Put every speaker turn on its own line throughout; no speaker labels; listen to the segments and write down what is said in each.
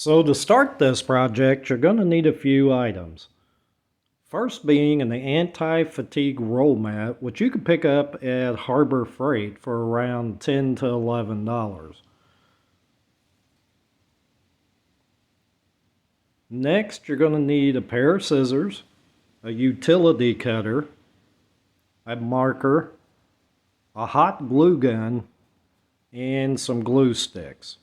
So to start this project, you're going to need a few items. First being an anti-fatigue roll mat, which you can pick up at Harbor Freight for around $10 to $11. Next, you're going to need a pair of scissors, a utility cutter, a marker, a hot glue gun, and some glue sticks.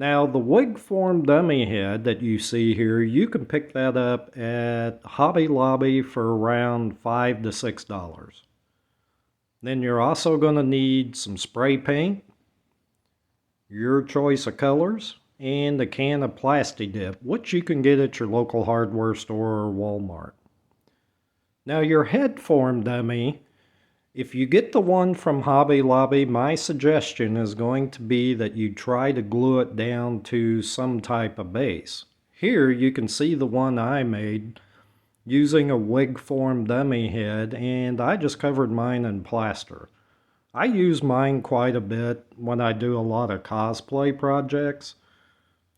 Now, the wig form dummy head that you see here, you can pick that up at Hobby Lobby for around $5 to $6. Then you're also going to need some spray paint, your choice of colors, and a can of Plasti Dip, which you can get at your local hardware store or Walmart. Now, your head form dummy, if you get the one from Hobby Lobby, my suggestion is going to be that you try to glue it down to some type of base. Here you can see the one I made using a wig form dummy head, and I just covered mine in plaster. I use mine quite a bit when I do a lot of cosplay projects,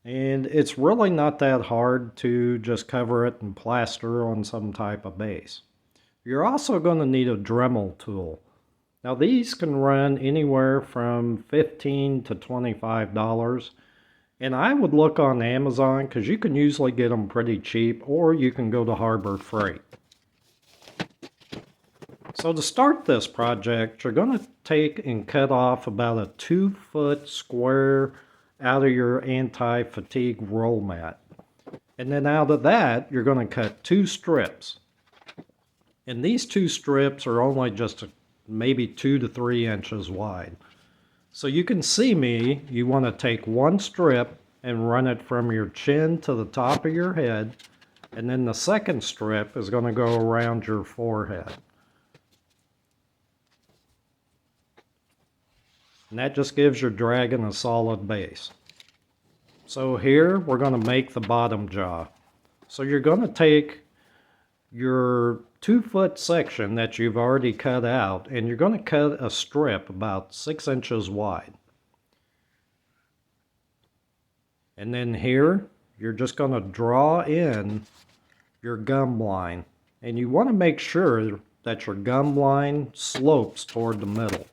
and it's really not that hard to just cover it in plaster on some type of base. You're also going to need a Dremel tool. Now these can run anywhere from $15 to $25, and I would look on Amazon because you can usually get them pretty cheap, or you can go to Harbor Freight. So to start this project, you're going to take and cut off about a 2-foot square out of your anti-fatigue roll mat. And then out of that, you're going to cut 2 strips. And these 2 strips are only just maybe 2 to 3 inches wide. So you can see me, you want to take 1 strip and run it from your chin to the top of your head, and then the second strip is going to go around your forehead. And that just gives your dragon a solid base. So here we're going to make the bottom jaw. So you're going to take your 2-foot section that you've already cut out, and you're going to cut a strip about 6 inches wide. And then here, you're just going to draw in your gum line. And you want to make sure that your gum line slopes toward the middle.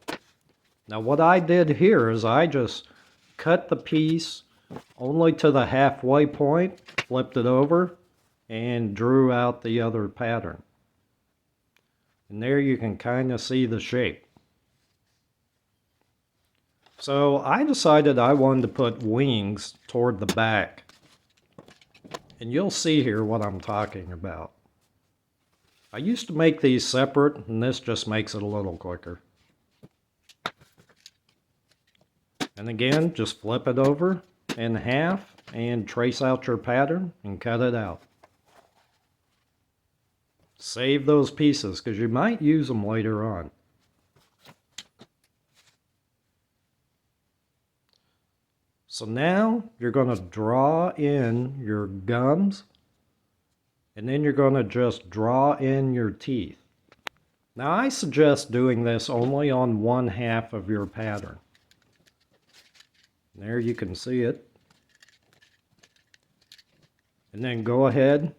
Now what I did here is I just cut the piece only to the halfway point, flipped it over, and drew out the other pattern. And there you can kind of see the shape. So I decided I wanted to put wings toward the back. And you'll see here what I'm talking about. I used to make these separate, and this just makes it a little quicker. And again, just flip it over in half and trace out your pattern and cut it out. Save those pieces because you might use them later on. So now you're going to draw in your gums, and then you're going to just draw in your teeth. Now I suggest doing this only on 1/2 of your pattern. There you can see it. And then go ahead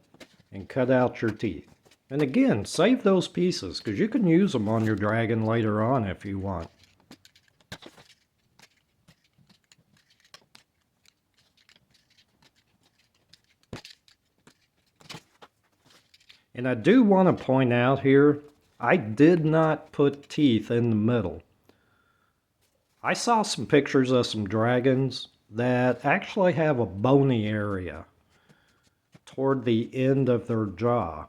and cut out your teeth. And again, save those pieces because you can use them on your dragon later on if you want. And I do want to point out here, I did not put teeth in the middle. I saw some pictures of some dragons that actually have a bony area toward the end of their jaw.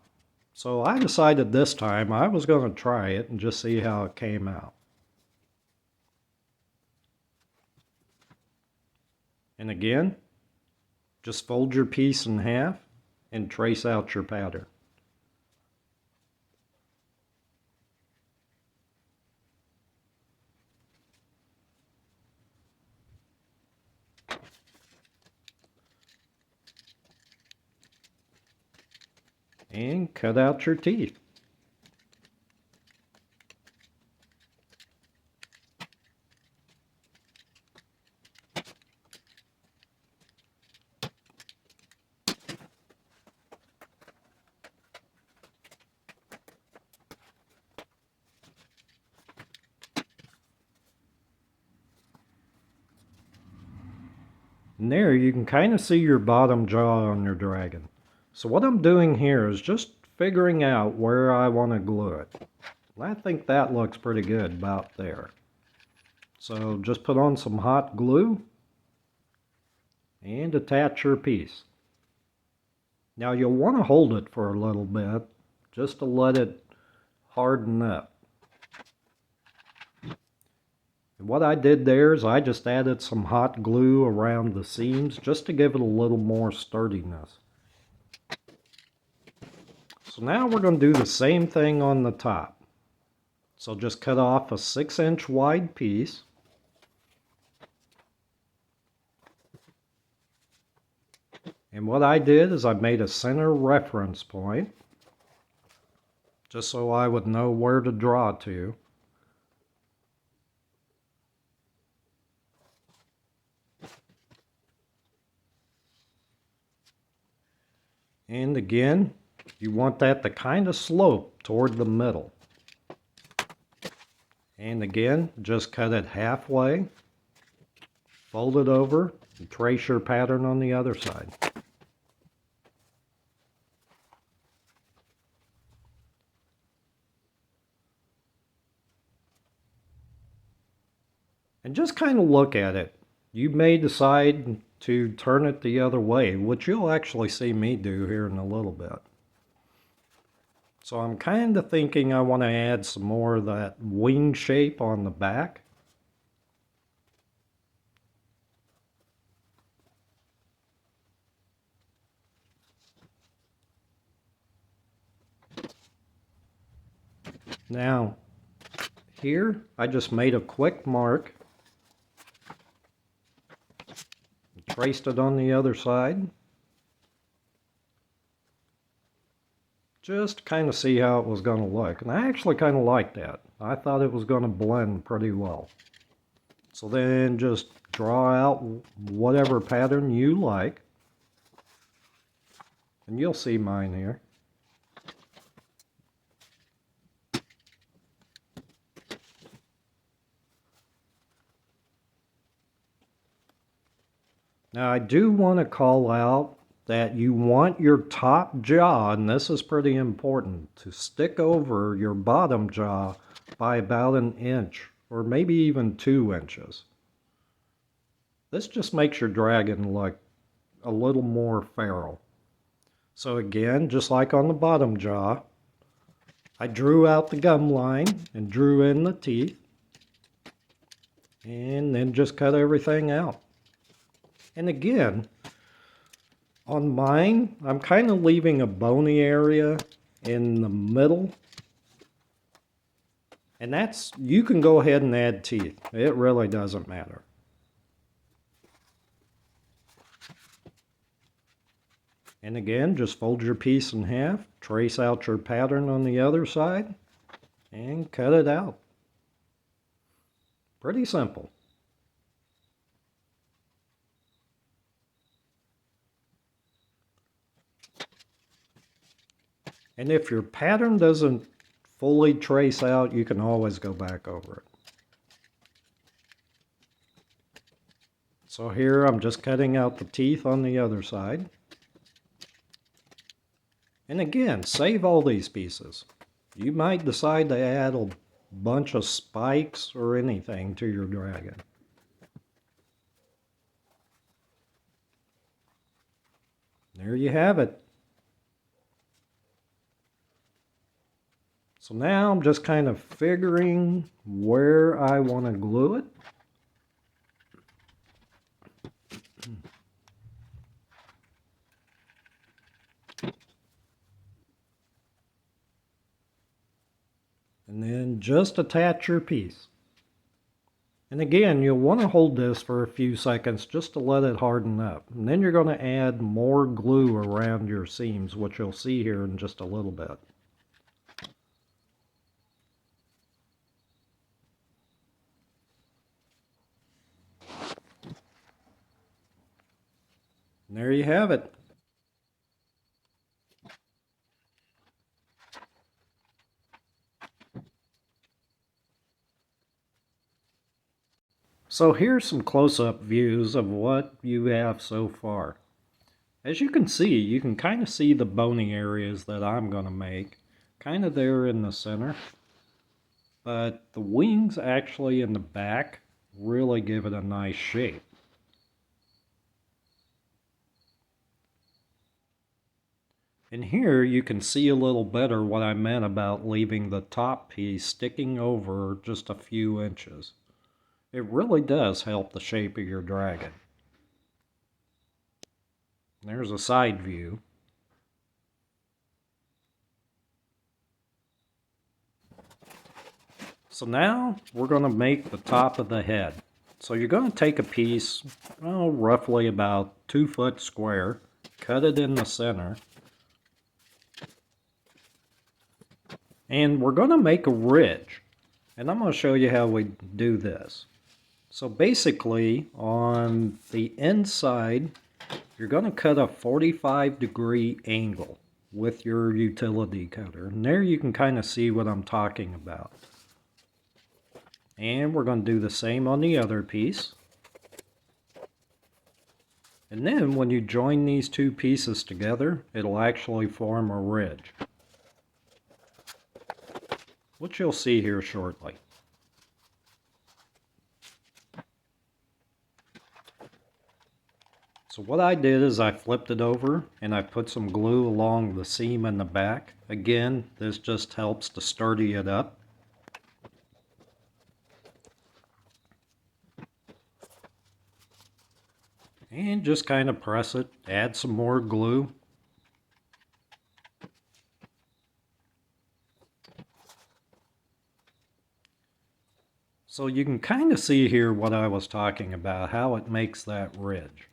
So I decided this time I was going to try it and just see how it came out. And again, just fold your piece in half and trace out your pattern. And cut out your teeth. And there you can kind of see your bottom jaw on your dragon. So what I'm doing here is just figuring out where I want to glue it. I think that looks pretty good about there. So just put on some hot glue and attach your piece. Now you'll want to hold it for a little bit just to let it harden up. And what I did there is I just added some hot glue around the seams just to give it a little more sturdiness. So now we're going to do the same thing on the top. So just cut off a 6-inch wide piece. And what I did is I made a center reference point, just so I would know where to draw to. And again, you want that to kind of slope toward the middle. And again, just cut it halfway, fold it over, and trace your pattern on the other side. And just kind of look at it. You may decide to turn it the other way, which you'll actually see me do here in a little bit. So I'm kind of thinking I want to add some more of that wing shape on the back. Now, here I just made a quick mark, traced it on the other side, just to kind of see how it was going to look. And I actually kind of liked that. I thought it was going to blend pretty well. So then just draw out whatever pattern you like, and you'll see mine here. Now I do want to call out that you want your top jaw, and this is pretty important, to stick over your bottom jaw by about 1 inch or maybe even 2 inches. This just makes your dragon look a little more feral. So again, just like on the bottom jaw, I drew out the gum line and drew in the teeth, and then just cut everything out. And again, on mine, I'm kind of leaving a bony area in the middle. And that's, you can go ahead and add teeth. It really doesn't matter. And again, just fold your piece in half, trace out your pattern on the other side, and cut it out. Pretty simple. And if your pattern doesn't fully trace out, you can always go back over it. So here I'm just cutting out the teeth on the other side. And again, save all these pieces. You might decide to add a bunch of spikes or anything to your dragon. There you have it. So now I'm just kind of figuring where I want to glue it. And then just attach your piece. And again, you'll want to hold this for a few seconds just to let it harden up. And then you're going to add more glue around your seams, which you'll see here in just a little bit. And there you have it. So here's some close-up views of what you have so far. As you can see, you can kind of see the bony areas that I'm going to make, kind of there in the center. But the wings actually in the back really give it a nice shape. And here you can see a little better what I meant about leaving the top piece sticking over just a few inches. It really does help the shape of your dragon. There's a side view. So now we're going to make the top of the head. So you're going to take a piece, roughly about 2 foot square, cut it in the center, and we're going to make a ridge. And I'm going to show you how we do this. So basically, on the inside, you're going to cut a 45-degree angle with your utility cutter. And there you can kind of see what I'm talking about. And we're going to do the same on the other piece. And then when you join these two pieces together, it'll actually form a ridge, which you'll see here shortly. So what I did is I flipped it over and I put some glue along the seam in the back. Again, this just helps to sturdy it up. And just kind of press it, add some more glue. So you can kind of see here what I was talking about, how it makes that ridge.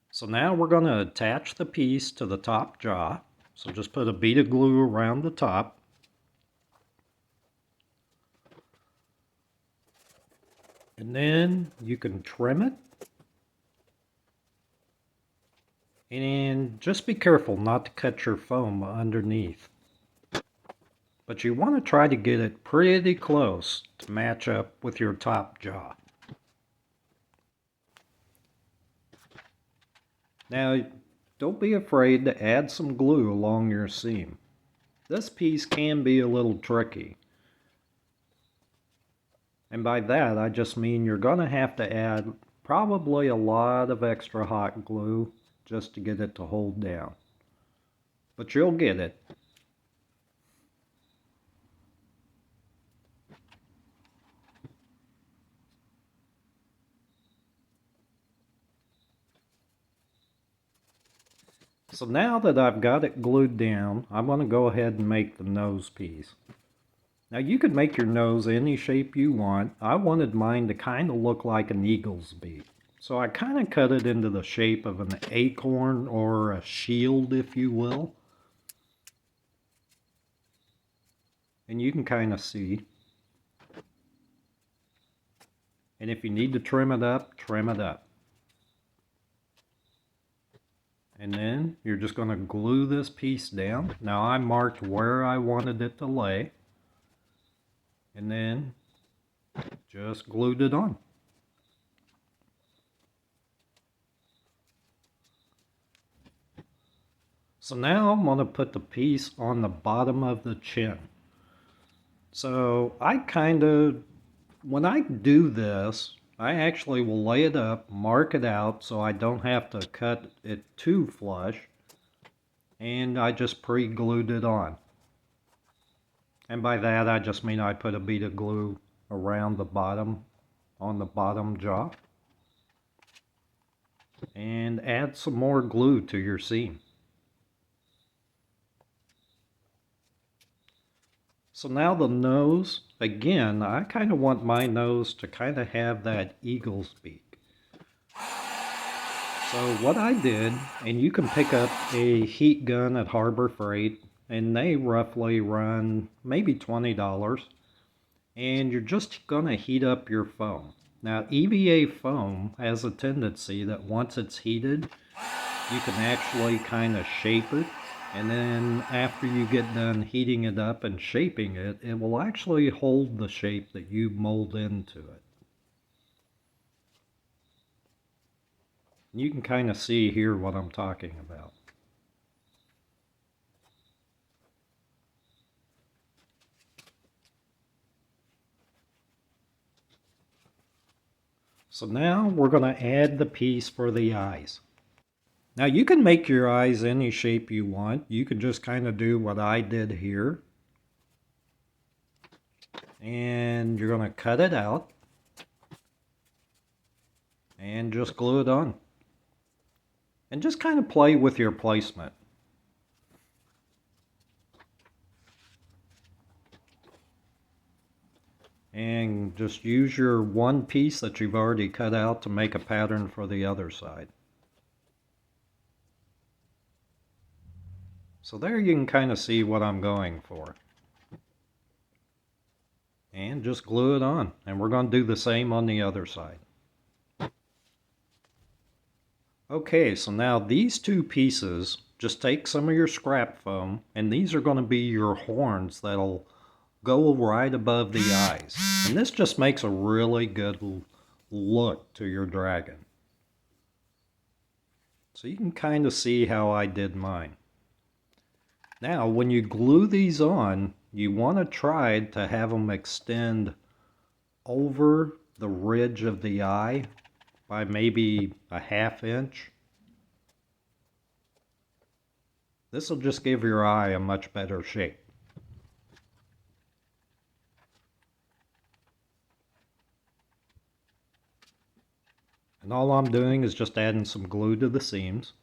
So now we're going to attach the piece to the top jaw. So just put a bead of glue around the top. And then you can trim it. And just be careful not to cut your foam underneath. But you want to try to get it pretty close to match up with your top jaw. Now, don't be afraid to add some glue along your seam. This piece can be a little tricky. And by that, I just mean you're going to have to add probably a lot of extra hot glue just to get it to hold down. But you'll get it. So now that I've got it glued down, I'm going to go ahead and make the nose piece. Now you could make your nose any shape you want. I wanted mine to kind of look like an eagle's beak. So I kind of cut it into the shape of an acorn or a shield, if you will. And you can kind of see. And if you need to trim it up, trim it up. And then you're just going to glue this piece down. Now I marked where I wanted it to lay. And then just glued it on. So now I'm going to put the piece on the bottom of the chin. So when I do this, I actually will lay it up, mark it out so I don't have to cut it too flush, and I just pre-glued it on. And by that I just mean I put a bead of glue around the bottom, on the bottom jaw, and add some more glue to your seam. So now the nose, again, I kind of want my nose to kind of have that eagle's beak. So what I did, and you can pick up a heat gun at Harbor Freight, and they roughly run maybe $20, and you're just going to heat up your foam. Now EVA foam has a tendency that once it's heated, you can actually kind of shape it And then after you get done heating it up and shaping it, it will actually hold the shape that you mold into it. You can kind of see here what I'm talking about. So now we're going to add the piece for the eyes. Now you can make your eyes any shape you want. You can just kind of do what I did here. And you're going to cut it out and just glue it on. And just kind of play with your placement. And just use your one piece that you've already cut out to make a pattern for the other side. So there you can kind of see what I'm going for. And just glue it on. And we're going to do the same on the other side. Okay, so now these two pieces, just take some of your scrap foam, and these are going to be your horns that'll go right above the eyes. And this just makes a really good look to your dragon. So you can kind of see how I did mine. Now, when you glue these on, you want to try to have them extend over the ridge of the eye by maybe a ½ inch. This will just give your eye a much better shape. And all I'm doing is just adding some glue to the seams.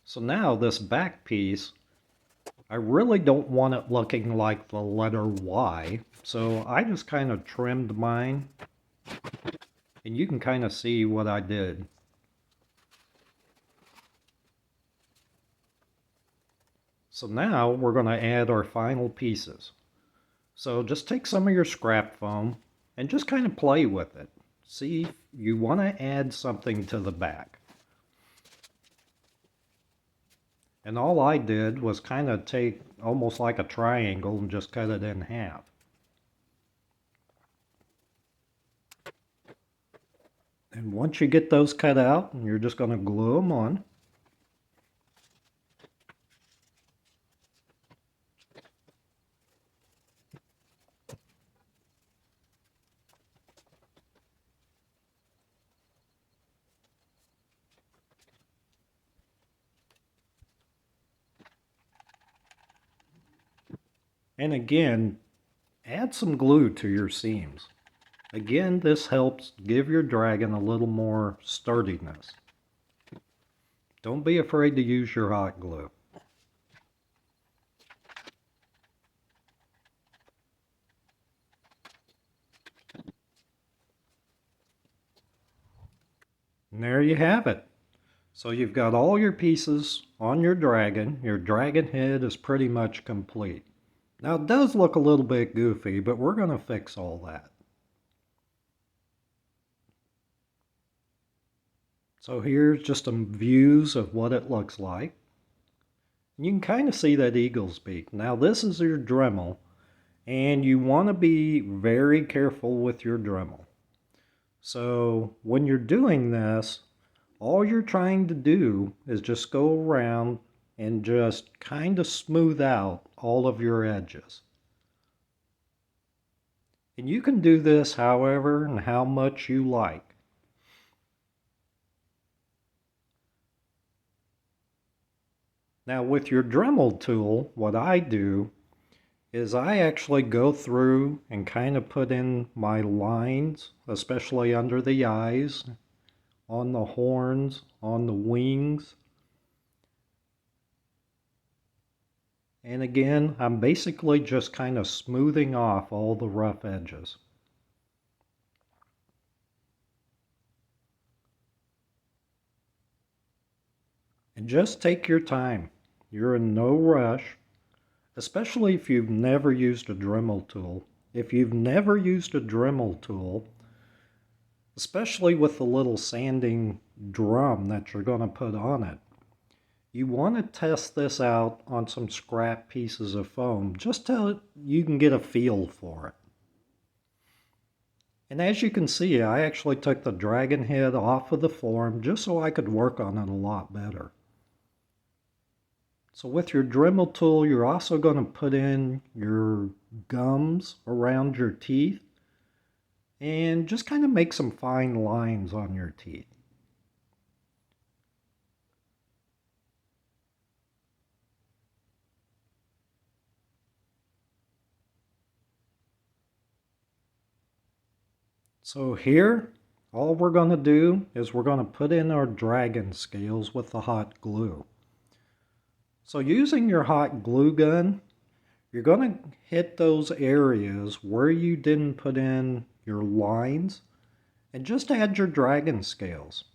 So now this back piece, I really don't want it looking like the letter Y, so I just kind of trimmed mine, and you can kind of see what I did. So now we're going to add our final pieces. So just take some of your scrap foam and just kind of play with it. See, you want to add something to the back. And all I did was kind of take almost like a triangle and just cut it in half. And once you get those cut out, you're just going to glue them on. And again, add some glue to your seams. Again, this helps give your dragon a little more sturdiness. Don't be afraid to use your hot glue. And there you have it. So you've got all your pieces on your dragon. Your dragon head is pretty much complete. Now it does look a little bit goofy, but we're going to fix all that. So here's just some views of what it looks like. You can kind of see that eagle's beak. Now this is your Dremel, and you want to be very careful with your Dremel. So when you're doing this, all you're trying to do is just go around and just kind of smooth out all of your edges. And you can do this however and how much you like. Now with your Dremel tool, what I do is I actually go through and kind of put in my lines, especially under the eyes, on the horns, on the wings. And again, I'm basically just kind of smoothing off all the rough edges. And just take your time. You're in no rush, especially if you've never used a Dremel tool. If you've never used a Dremel tool, especially with the little sanding drum that you're going to put on it, You want to test this out on some scrap pieces of foam just till you can get a feel for it. And as you can see, I actually took the dragon head off of the form just so I could work on it a lot better. So with your Dremel tool, you're also going to put in your gums around your teeth and just kind of make some fine lines on your teeth. So here, all we're going to do is we're going to put in our dragon scales with the hot glue. So using your hot glue gun, you're going to hit those areas where you didn't put in your lines and just add your dragon scales.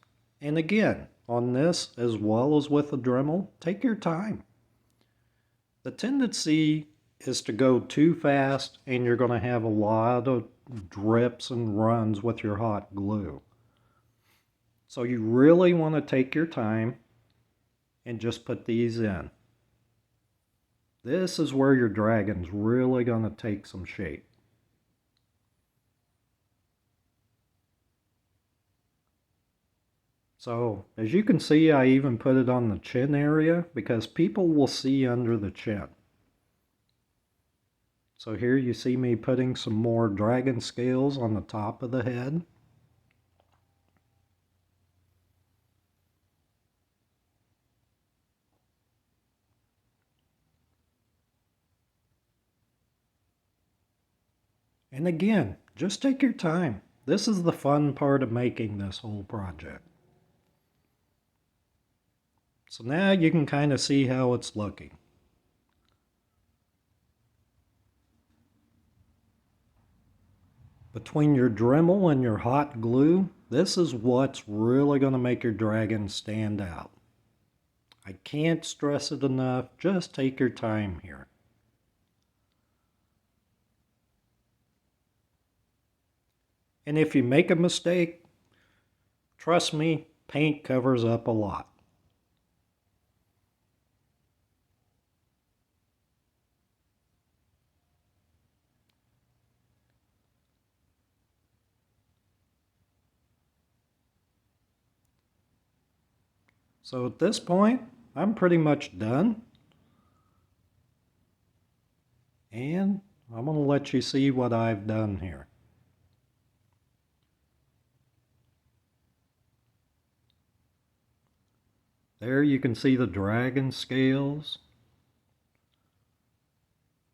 And again, on this as well as with the Dremel, take your time. The tendency is to go too fast and you're going to have a lot of drips and runs with your hot glue. So you really want to take your time and just put these in. This is where your dragon's really going to take some shape. So as you can see, I even put it on the chin area because people will see under the chin. So here you see me putting some more dragon scales on the top of the head. And again, just take your time. This is the fun part of making this whole project. So now you can kind of see how it's looking. Between your Dremel and your hot glue, this is what's really going to make your dragon stand out. I can't stress it enough, just take your time here. And if you make a mistake, trust me, paint covers up a lot. So at this point, I'm pretty much done. And I'm going to let you see what I've done here. There you can see the dragon scales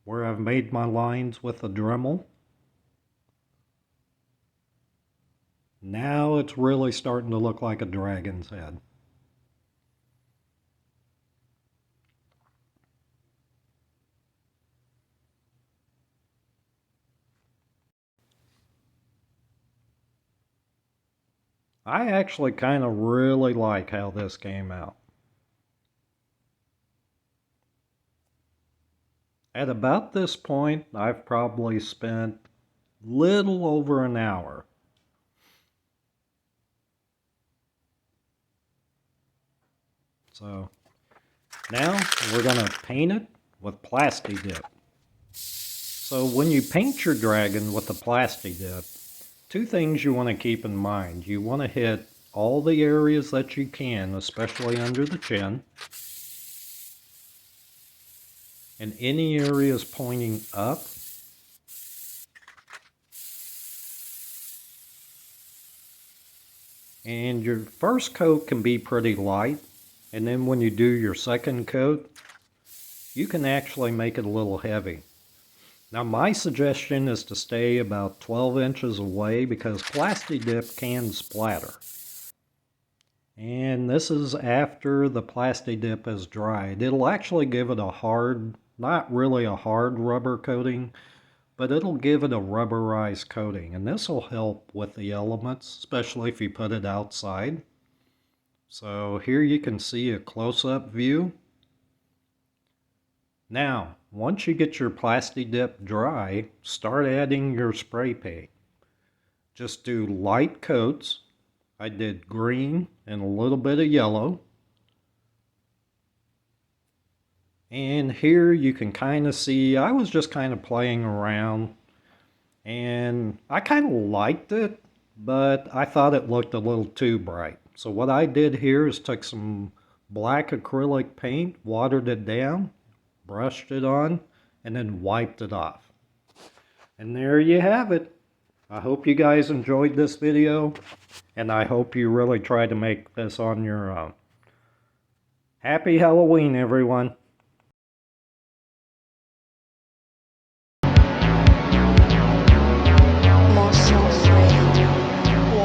where I've made my lines with the Dremel. Now it's really starting to look like a dragon's head. I actually kind of really like how this came out. At about this point, I've probably spent little over an hour. So now we're going to paint it with Plasti Dip. So when you paint your dragon with the Plasti Dip, two things you want to keep in mind. You want to hit all the areas that you can, especially under the chin, and any areas pointing up. And your first coat can be pretty light, and then when you do your second coat, you can actually make it a little heavy. Now my suggestion is to stay about 12 inches away because Plasti Dip can splatter. And this is after the Plasti Dip has dried. It'll actually give it a hard, not really a hard rubber coating, but it'll give it a rubberized coating. And this will help with the elements, especially if you put it outside. So here you can see a close-up view. Now, once you get your Plasti Dip dry, start adding your spray paint. Just do light coats. I did green and a little bit of yellow. And here you can kind of see I was just kind of playing around, and I kind of liked it, but I thought it looked a little too bright. So what I did here is took some black acrylic paint, watered it down, brushed it on, and then wiped it off. And there you have it. I hope you guys enjoyed this video, and I hope you really try to make this on your own. Happy Halloween, everyone.